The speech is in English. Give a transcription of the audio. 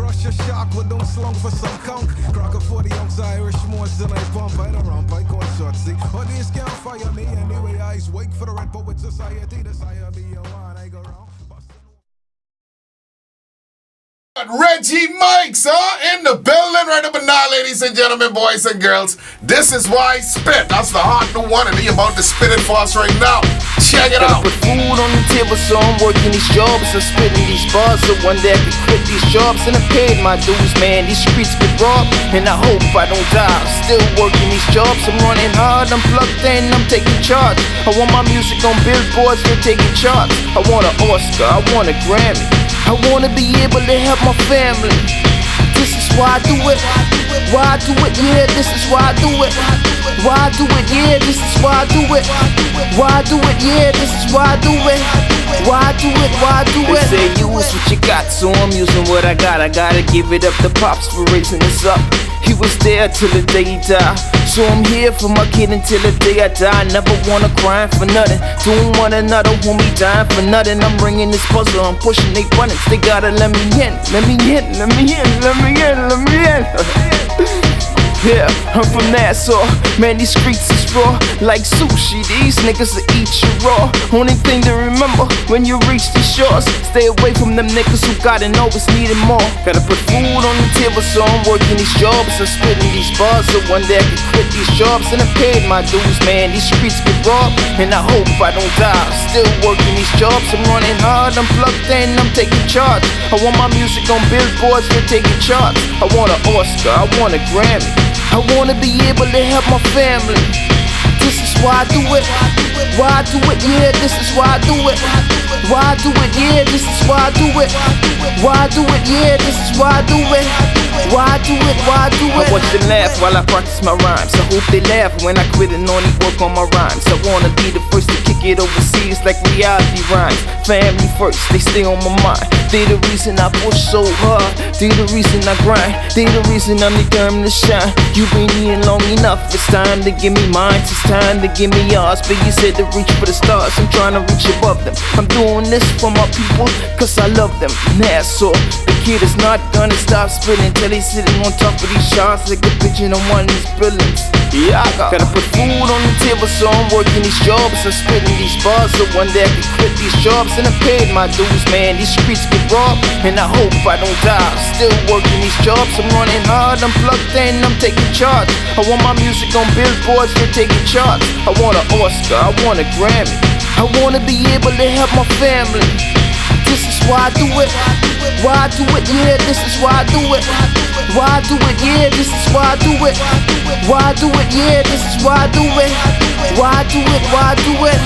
Russia shock, we don't slung for some conk. Crocker 40 ounce Irish more than I pump. I don't rump, I call short, see. Oh, these can't fire me anyway. I wake for the Red Poet Society. Desire be a one, I go round. Reggie Mikes, in the building right up now, ladies and gentlemen, boys and girls. This is why I spit. That's the hot new one, and he about to spit it for us right now. Check it out. Put food on the table, so I'm working these jobs. I'm spitting these bars, so one day I can quit these jobs. And I paid my dues, man. These streets get robbed, and I hope I don't die. I'm still working these jobs. I'm running hard, I'm plugged in, I'm taking charge. I want my music on billboards, they're taking charge. I want an Oscar, I want a Grammy. I wanna be able to help my family. This is why I do it. Why I do it, yeah, this is why I do it. Why I do it, yeah, this is why I do it. Why I do it, yeah, this is why I do it. Why I do it, why I do it. They say use what you got, so I'm using what I got. I gotta give it up to Pops for raising us up. He was there till the day he died. So I'm here for my kid until the day I die. Never wanna cry for nothing. Doing one another, homie, dying for nothing. I'm bringing this puzzle, I'm pushing they buttons. They gotta let me in, let me in, let me in, let me in, let me in. Yeah, I'm from Nassau. Man, these streets is raw like sushi. These niggas will eat you raw. Only thing to remember when you reach these shores, stay away from them niggas who got and always needing more. Gotta put food on the table, so I'm working these jobs. I'm spitting these bars, so one day I can quit these jobs. And I paid my dues, man. These streets get robbed, and I hope I don't die. I'm still working these jobs. I'm running hard, I'm plugged in, I'm taking charge. I want my music on billboards, they're taking charge. I want an Oscar, I want a Grammy. I wanna be able to help my family. This is why I do it. Why I do it, yeah, this is why I do it. Why I do it, yeah, this is why I do it. Why I do it, yeah, this is why I do it. Why I do it, why I do it. I watch them laugh while I practice my rhymes. I hope they laugh when I quit and only work on my rhymes. I wanna be the first to kick it overseas like reality rhymes. Family first, they stay on my mind. They the reason I push so hard. They the reason I grind. They the reason I'm determined to shine. You've been eating long enough. It's time to give me mine. It's time to give me yours. But you said to reach for the stars. I'm trying to reach above them. I'm doing this for my people, cause I love them. Nassau, the kid is not gonna stop spitting till he's sitting on top of these shots like a pigeon on one of these buildings. Yeah, I gotta put food on the table, so I'm working these jobs. I'm spitting these bars, so one day I can quit these jobs. And I paid my dues, man. These streets get robbed, and I hope I don't die. I'm still working these jobs. I'm running hard, I'm plugged in, I'm taking charge. I want my music on billboards, they're taking charge. I want an Oscar, I want a Grammy. I wanna be able to help my family. This is why I do it. Why I do it, yeah, this is why I do it. Why I do it, yeah, this is why I do it. Why I do it, yeah, this is why I do it. Why I do it, why I do it.